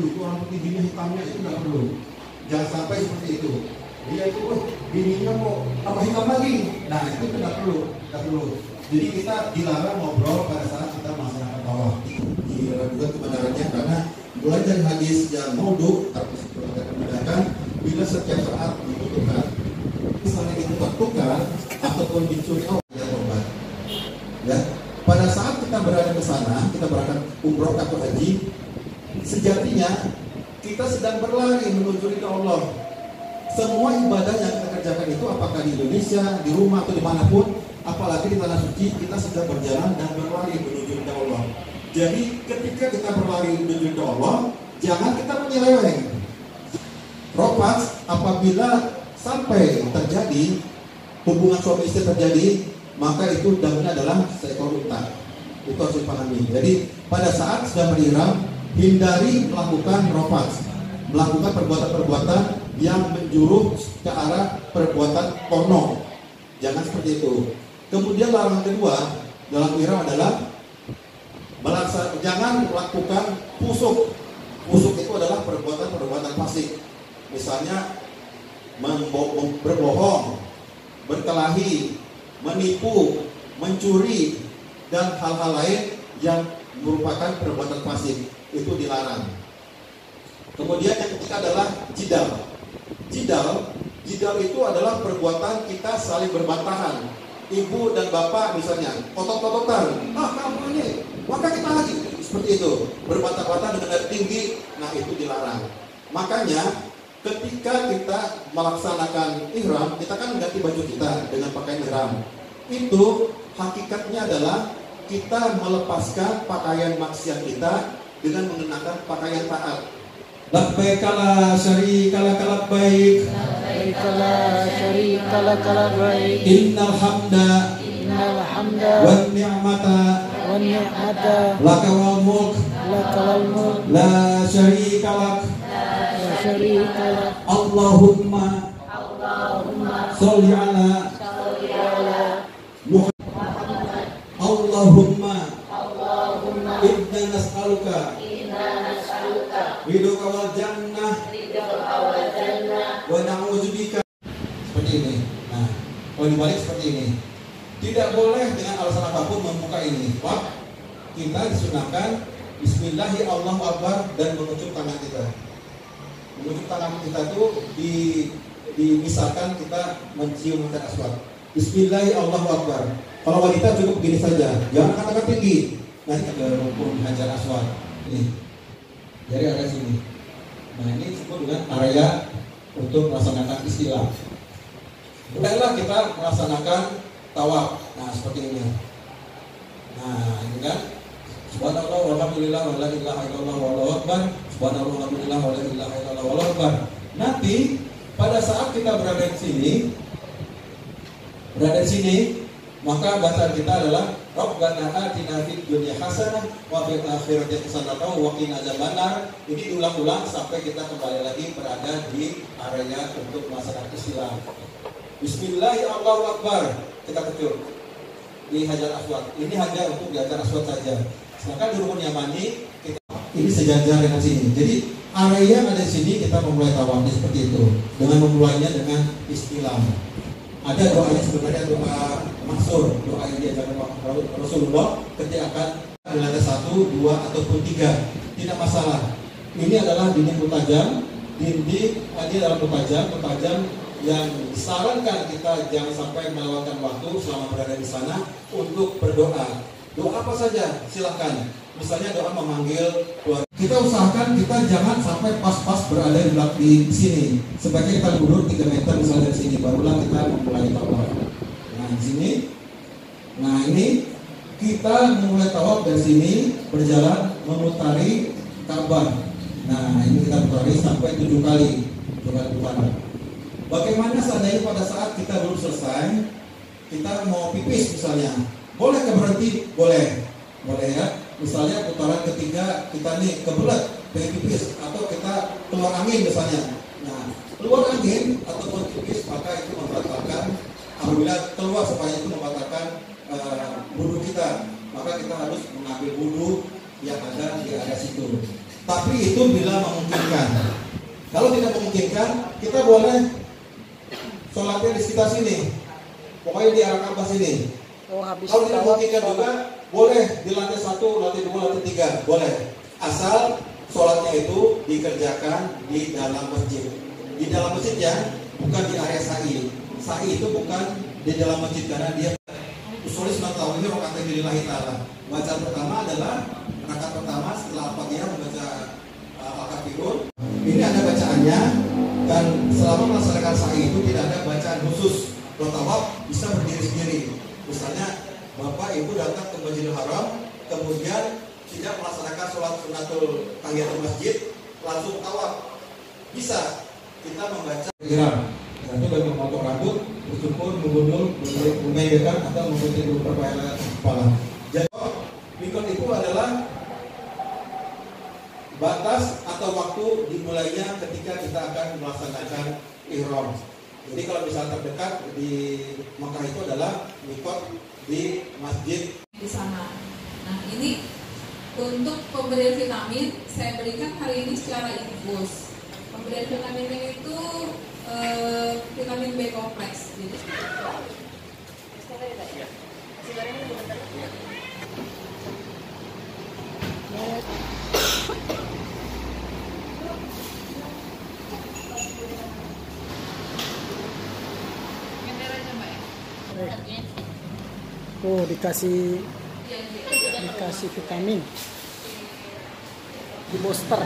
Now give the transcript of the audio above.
itu orang putih bini hitamnya itu nggak perlu. Jangan sampai seperti itu. Dia itu, bininya kok apa hitam lagi? Nah itu nggak perlu. Jadi kita dilarang ngobrol pada saat kita melaksanakan tawaf. Diragukan kebenarannya karena mulai dari hadis yang maudhu, tapi seperti mengatakan bila setiap saat dibutuhkan, misalnya itu tertukar ataupun dicuri ya tobat. Ya, pada saat kita berada ke sana, kita berangkat umroh atau haji, sejatinya kita sedang berlari menuju ridha Allah. Semua ibadah yang kita kerjakan itu, apakah di Indonesia, di rumah atau dimanapun, apalagi di tanah suci, kita sedang berjalan dan berlari menuju ridha Allah. Jadi ketika kita berlari menuju ridha Allah, jangan kita menyeleweng. Rofat apabila sampai terjadi hubungan suami istri terjadi, maka itu damanya adalah seekor unta. Itu harus dipahami. Jadi pada saat sedang berihram, hindari melakukan rofat, melakukan perbuatan-perbuatan yang menjurus ke arah perbuatan porno. Jangan seperti itu. Kemudian larangan kedua dalam ihram adalah jangan melakukan pusuk. Pusuk itu adalah perbuatan-perbuatan fasik. Misalnya berbohong, berkelahi, menipu, mencuri, dan hal-hal lain yang merupakan perbuatan fasik. Itu dilarang. Kemudian yang ketiga adalah jidal. Jidal itu adalah perbuatan kita saling berbantahan. Ibu dan bapak misalnya otot-ototan, kamu ini, maka kita lagi seperti itu, berbantah-bantah dengan nada tinggi. Nah itu dilarang. Makanya ketika kita melaksanakan ihram, kita kan ganti baju kita dengan pakaian ihram. Itu hakikatnya adalah kita melepaskan pakaian maksiat kita dengan mengenakan pakaian taat. Labbaik la syarika lak labbaik, labbaik la syarika lak labbaik, innal hamda wan ni'mata laka wal mulk la syarika lak Allahumma sholli ala Muhammad. Allahumma inna nas'aluka ridhoka wal jannah wa na'udzubika. Seperti ini. Nah, kalau dibalik seperti ini. Tidak boleh dengan alasan apapun membuka ini. Wah, kita disunahkan bismillahi Allahu akbar dan mengucuk tangan kita. Mengucuk tangan kita itu misalkan kita mencium hajar aswad. Bismillahi Allahu akbar. Kalau wanita cukup begini saja, jangan katakan tinggi. Nanti ada rukun hajar aswad. Ini. Jadi ada sini. Nah ini disebut dengan area untuk melaksanakan istilah. Mulailah kita melaksanakan tawaf. Nah seperti ini. Nah ini kan. Subhanallah walhamdulillah wala ilaha illallah wallahu akbar. Subhanallah walhamdulillah wala ilaha illallah wallahu akbar. Nanti pada saat kita berada di sini, maka bacaan kita adalah Rabbana atina fid dunya hasanah wa fil akhirati hasanah wa qina adzabannar. Ini diulang-ulang sampai kita kembali lagi berada di area untuk melaksanakan istilah. Bismillahirrahmanirrahim, Allahu akbar. Kita kecup di hajar aswad. Ini hanya untuk di hajar aswad saja. Sedangkan di rukun yamani ini sejajar dengan sini. Jadi area yang ada di sini kita memulai tawafnya seperti itu. Dengan memulainya dengan istilah. Ada doanya sebenarnya doa maksur, doa yang diajarkan Rasulullah ketika akan ada 1, 2 ataupun 3, tidak masalah. Ini adalah dinding mutajam, ini adalah mutajam yang disarankan kita jangan sampai melewatkan waktu selama berada di sana untuk berdoa. Doa apa saja silakan. Misalnya doa memanggil keluarga. Kita usahakan kita jangan sampai pas-pas berada di sini. Sebaiknya kita mundur 3 meter misalnya dari sini, barulah kita memulai tawaf. Nah di sini, nah ini kita memulai tawaf dari sini berjalan memutari Ka'bah. Nah ini kita putari sampai 7 kali. Bagaimana seandainya pada saat kita belum selesai, kita mau pipis misalnya, boleh ke berhenti? Boleh ya. Misalnya putaran ketiga kita nih kebelet pengen pipis atau kita keluar angin misalnya. Nah keluar angin ataupun pipis maka itu membatalkan. Apabila keluar supaya itu membatalkan wudu kita, maka kita harus mengambil wudu yang ada di area situ. Tapi itu bila memungkinkan. Kalau tidak memungkinkan, kita boleh sholatnya di sekitar sini. Pokoknya di arah Ka'bah sini. Kalau tidak memungkinkan juga, boleh di lantai 1, lantai 2, lantai 3, boleh. Asal sholatnya itu dikerjakan di dalam masjid. Di dalam masjid ya, bukan di area sa'i. Sa'i itu bukan di dalam masjid karena dia usul sunat tarawih rakaat lillahi ta'ala. Bacaan pertama adalah rakaat pertama setelah Al-Fatihah membaca Al-Kafirun. Ini ada bacaannya dan selama melaksanakan sa'i itu tidak ada bacaan khusus. Kalau tawaf bisa berdiri sendiri. Misalnya Bapak Ibu datang ke Masjidil Haram, kemudian tidak melaksanakan sholat sunatul tahiyatul masjid, langsung tawaf. Bisa kita membaca geram. Nanti bagi memotong rambut, bersyukur, menggundul, memegangkan atau mengikuti beberapa helai kepala. Jadi mikot itu adalah batas atau waktu dimulainya ketika kita akan melaksanakan ihram. Jadi kalau misalnya terdekat di Makkah itu adalah mikot di masjid di sana. Nah ini untuk pemberian vitamin saya berikan hari ini secara infus. Pemberian vitaminnya itu vitamin B kompleks. Jadi Oh, dikasih vitamin di booster.